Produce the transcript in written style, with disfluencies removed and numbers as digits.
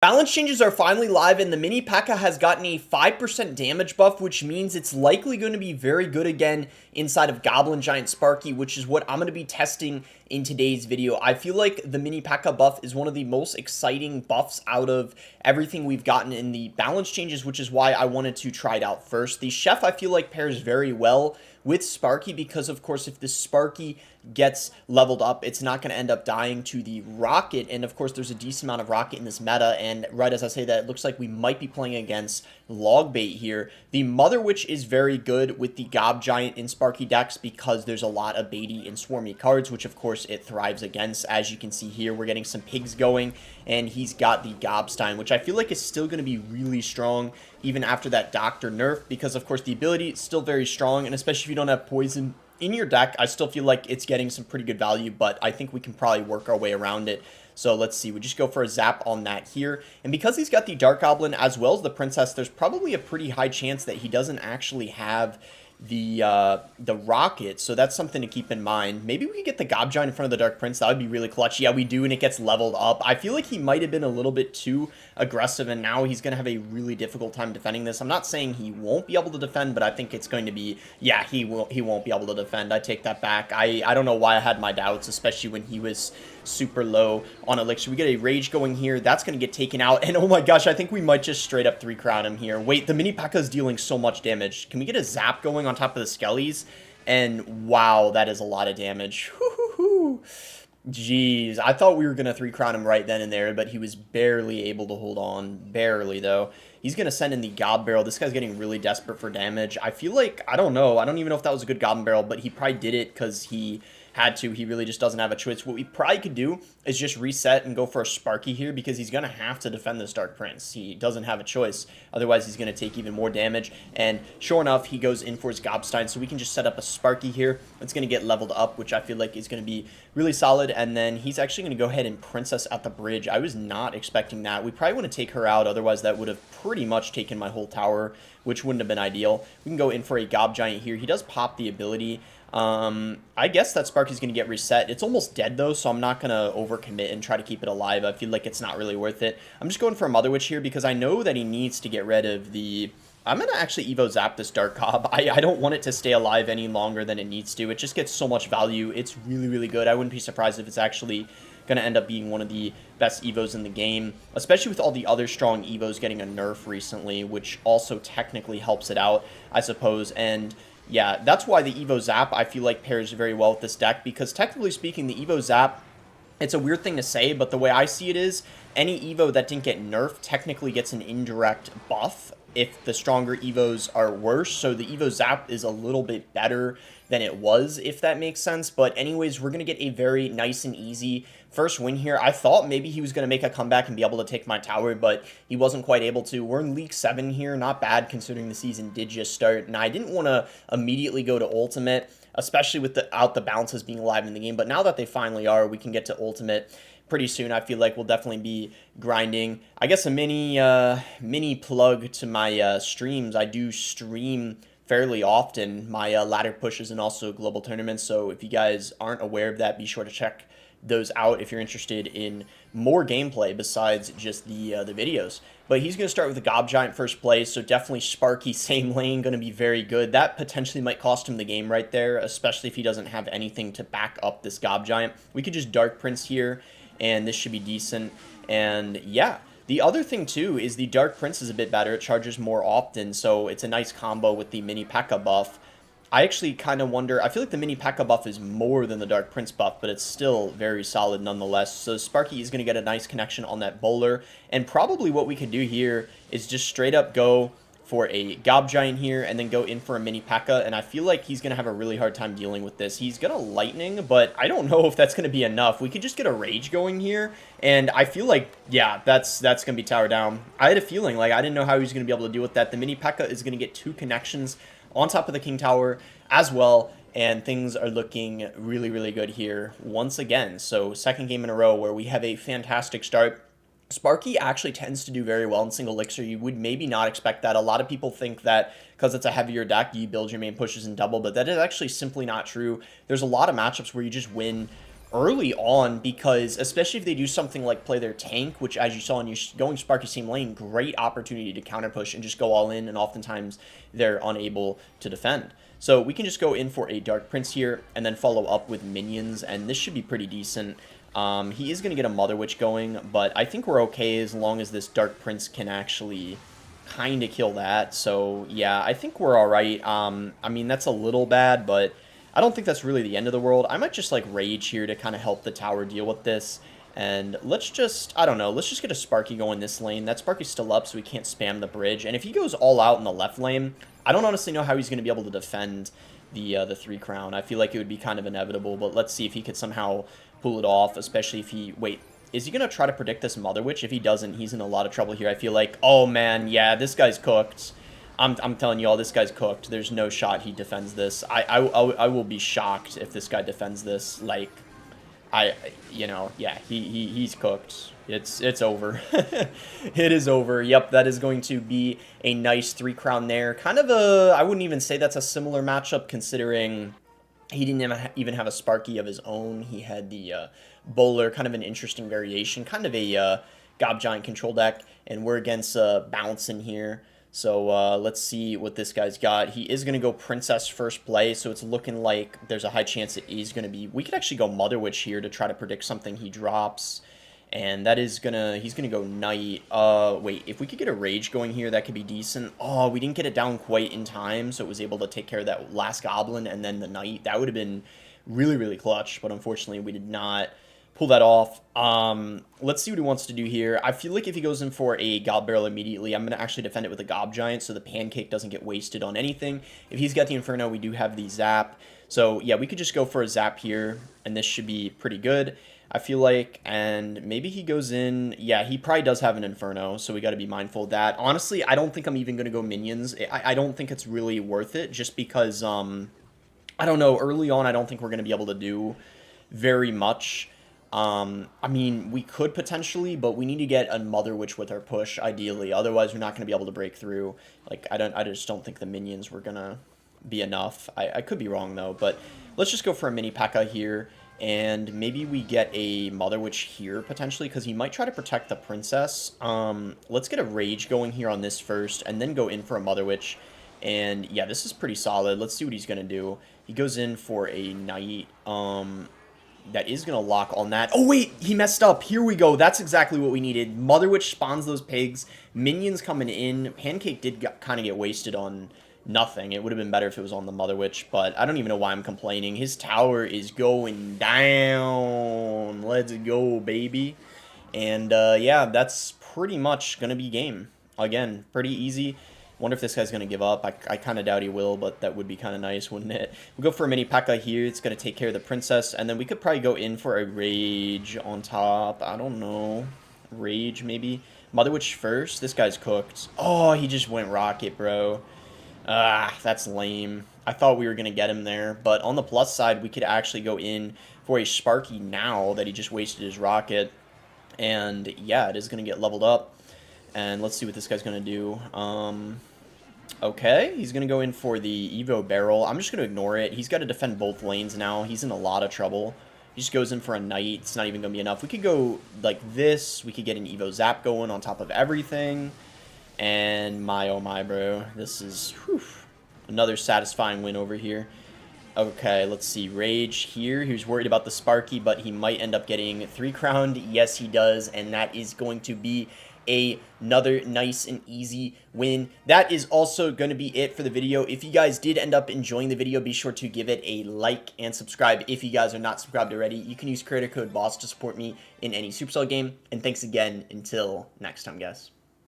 Balance changes are finally live, and the mini Pekka has gotten a 5% damage buff, which means it's likely going to be very good again inside of Goblin Giant Sparky, which is what I'm going to be testing in today's video. I feel like the mini Pekka buff is one of the most exciting buffs out of everything we've gotten in the balance changes, which is why I wanted to try it out first. The Chef, I feel like, pairs very well with Sparky because, of course, if the Sparky gets leveled up, it's not going to end up dying to the Rocket, and of course there's a decent amount of Rocket in this meta, and right as I say that, it looks like we might be playing against Logbait here. The Mother Witch is very good with the Gob Giant in Sparky decks because there's a lot of baity and swarmy cards, which of course it thrives against. As you can see here, we're getting some pigs going, and he's got the Gobstein, which I feel like is still going to be really strong even after that Doctor nerf, because of course the ability is still very strong, and especially if you don't have poison in your deck, I still feel like it's getting some pretty good value, but I think we can probably work our way around it. So let's see, we just go for a zap on that here. And because he's got the Dark Goblin as well as the Princess, there's probably a pretty high chance that he doesn't actually have the Rocket, so that's something to keep in mind. Maybe we could get the Gob Giant in front of the Dark Prince. That would be really clutch. Yeah, we do, and it gets leveled up. I feel like he might have been a little bit too aggressive, and now he's going to have a really difficult time defending this. I'm not saying he won't be able to defend, but I think it's going to be, yeah, he won't be able to defend. I take that back. I don't know why I had my doubts, especially when he was super low on Elixir. We get a Rage going here. That's going to get taken out, and oh my gosh, I think we might just straight up 3-crown him here. Wait, the mini Pekka is dealing so much damage. Can we get a zap going on top of the Skellies? And wow, that is a lot of damage. Jeez, I thought we were going to 3-crown him right then and there, but he was barely able to hold on. Barely, though. He's going to send in the Gob Barrel. This guy's getting really desperate for damage. I feel like, I don't know. I don't even know if that was a good Goblin Barrel, but he probably did it because he had to. He really just doesn't have a choice. What we probably could do is just reset and go for a Sparky here because he's going to have to defend this Dark Prince. He doesn't have a choice. Otherwise, he's going to take even more damage. And sure enough, he goes in for his Gobstein. So we can just set up a Sparky here. It's going to get leveled up, which I feel like is going to be really solid. And then he's actually going to go ahead and Princess at the bridge. I was not expecting that. We probably want to take her out. Otherwise, that would have pretty much taken my whole tower, which wouldn't have been ideal. We can go in for a Gob Giant here. He does pop the ability. I guess that Sparky's going to get reset. It's almost dead though, so I'm not going to overcommit and try to keep it alive. I feel like it's not really worth it. I'm just going for a Mother Witch here because I know that he needs to get rid of the... I'm going to actually Evo Zap this Dark Gob. I don't want it to stay alive any longer than it needs to. It just gets so much value. It's really, really good. I wouldn't be surprised if it's actually going to end up being one of the best Evos in the game, especially with all the other strong Evos getting a nerf recently, which also technically helps it out, I suppose. And yeah, that's why the Evo Zap, I feel like, pairs very well with this deck, because technically speaking, the Evo Zap, it's a weird thing to say, but the way I see it is, any Evo that didn't get nerfed technically gets an indirect buff if the stronger Evos are worse, so the Evo Zap is a little bit better than it was, if that makes sense. But anyways, we're going to get a very nice and easy first win here. I thought maybe he was going to make a comeback and be able to take my tower, but he wasn't quite able to. We're in League 7 here, not bad considering the season did just start, and I didn't want to immediately go to Ultimate, especially without the bounces being alive in the game, but now that they finally are, we can get to Ultimate pretty soon. I feel like we'll definitely be grinding. I guess a mini plug to my streams. I do stream fairly often my ladder pushes and also global tournaments, so if you guys aren't aware of that, be sure to check those out if you're interested in more gameplay besides just the videos. But he's going to start with the Gob Giant first play, so definitely Sparky, same lane, going to be very good. That potentially might cost him the game right there, especially if he doesn't have anything to back up this Gob Giant. We could just Dark Prince here, and this should be decent. And yeah, the other thing too is the Dark Prince is a bit better. It charges more often, so it's a nice combo with the mini Pekka buff. I actually kind of wonder, I feel like the mini Pekka buff is more than the Dark Prince buff, but it's still very solid nonetheless. So Sparky is going to get a nice connection on that bowler, and probably what we could do here is just straight up go for a Gob Giant here, and then go in for a mini Pekka, and I feel like he's going to have a really hard time dealing with this. He's going to Lightning, but I don't know if that's going to be enough. We could just get a Rage going here, and I feel like, yeah, that's going to be tower down. I had a feeling, like, I didn't know how he was going to be able to deal with that. The mini Pekka is going to get 2 connections on top of the King Tower as well, and things are looking really, really good here once again. So second game in a row where we have a fantastic start. Sparky actually tends to do very well in single elixir. You would maybe not expect that. A lot of people think that because it's a heavier deck, you build your main pushes in double, but that is actually simply not true. There's a lot of matchups where you just win early on, because especially if they do something like play their tank, which as you saw in your going Sparky same lane, great opportunity to counter push and just go all in, and oftentimes they're unable to defend. So we can just go in for a Dark Prince here and then follow up with minions, and this should be pretty decent. He is going to get a Mother Witch going, but I think we're okay as long as this Dark Prince can actually kind of kill that. So yeah, I think we're all right. I mean, that's a little bad, but I don't think that's really the end of the world. I might just like Rage here to kind of help the tower deal with this. And let's just, I don't know, let's just get a Sparky going this lane. That Sparky's still up, so we can't spam the bridge. And if he goes all out in the left lane, I don't honestly know how he's going to be able to defend the 3 crown. I feel like it would be kind of inevitable, but let's see if he could somehow pull it off, especially if he, wait, is he going to try to predict this Mother Witch? If he doesn't, he's in a lot of trouble here. I feel like, oh man, yeah, this guy's cooked. I'm telling you all, this guy's cooked. There's no shot he defends this. I will be shocked if this guy defends this. Like, you know, yeah, he's cooked. It's over. It is over. Yep, that is going to be a nice 3 crown there. Kind of a, I wouldn't even say that's a similar matchup, considering he didn't even have a Sparky of his own. He had the Bowler, kind of an interesting variation, kind of a Gob Giant control deck, and we're against Bouncing here. So let's see what this guy's got. He is going to go Princess first play, so it's looking like there's a high chance that he's going to be... We could actually go Mother Witch here to try to predict something he drops. And that is going to... He's going to go Knight. Wait, if we could get a Rage going here, that could be decent. Oh, we didn't get it down quite in time, so it was able to take care of that last Goblin and then the Knight. That would have been really, really clutch, but unfortunately we did not pull that off. Let's see what he wants to do here. I feel like if he goes in for a Gob Barrel immediately, I'm going to actually defend it with a Gob Giant so the Pancake doesn't get wasted on anything. If he's got the Inferno, we do have the Zap. So yeah, we could just go for a Zap here, and this should be pretty good, I feel like. And maybe he goes in... Yeah, he probably does have an Inferno, so we got to be mindful of that. Honestly, I don't think I'm even going to go Minions. I don't think it's really worth it, just because, I don't know, early on I don't think we're going to be able to do very much. I mean, we could potentially, but we need to get a Mother Witch with our push, ideally. Otherwise, we're not going to be able to break through. Like, I just don't think the minions were going to be enough. I could be wrong, though, but let's just go for a mini Pekka here, and maybe we get a Mother Witch here, potentially, because he might try to protect the Princess. Let's get a Rage going here on this first, and then go in for a Mother Witch. And, yeah, this is pretty solid. Let's see what he's going to do. He goes in for a Knight, that is going to lock on that. Oh, wait, he messed up. Here we go. That's exactly what we needed. Mother Witch spawns those pigs. Minions coming in. Pancake did kind of get wasted on nothing. It would have been better if it was on the Mother Witch, but I don't even know why I'm complaining. His tower is going down. Let's go, baby. And, yeah, that's pretty much going to be game. Again, pretty easy. Wonder if this guy's going to give up. I kind of doubt he will, but that would be kind of nice, wouldn't it? We'll go for a mini Pekka here. It's going to take care of the Princess, and then we could probably go in for a Rage on top. I don't know. Rage, maybe? Mother Witch first? This guy's cooked. Oh, he just went Rocket, bro. Ah, that's lame. I thought we were going to get him there, but on the plus side, we could actually go in for a Sparky now that he just wasted his Rocket. And, yeah, it is going to get leveled up. And let's see what this guy's going to do. Okay, he's going to go in for the Evo Barrel. I'm just going to ignore it. He's got to defend both lanes now. He's in a lot of trouble. He just goes in for a Knight. It's not even going to be enough. We could go like this. We could get an Evo Zap going on top of everything. And my, oh my, bro. This is another satisfying win over here. Okay, let's see. Rage here. He was worried about the Sparky, but he might end up getting 3 crowned. Yes, he does. And that is going to be another nice and easy win. That is also going to be it for the video. If you guys did end up enjoying the video, be sure to give it a like and subscribe. If you guys are not subscribed already, you can use creator code BOSS to support me in any Supercell game. And thanks again. Until next time, guys.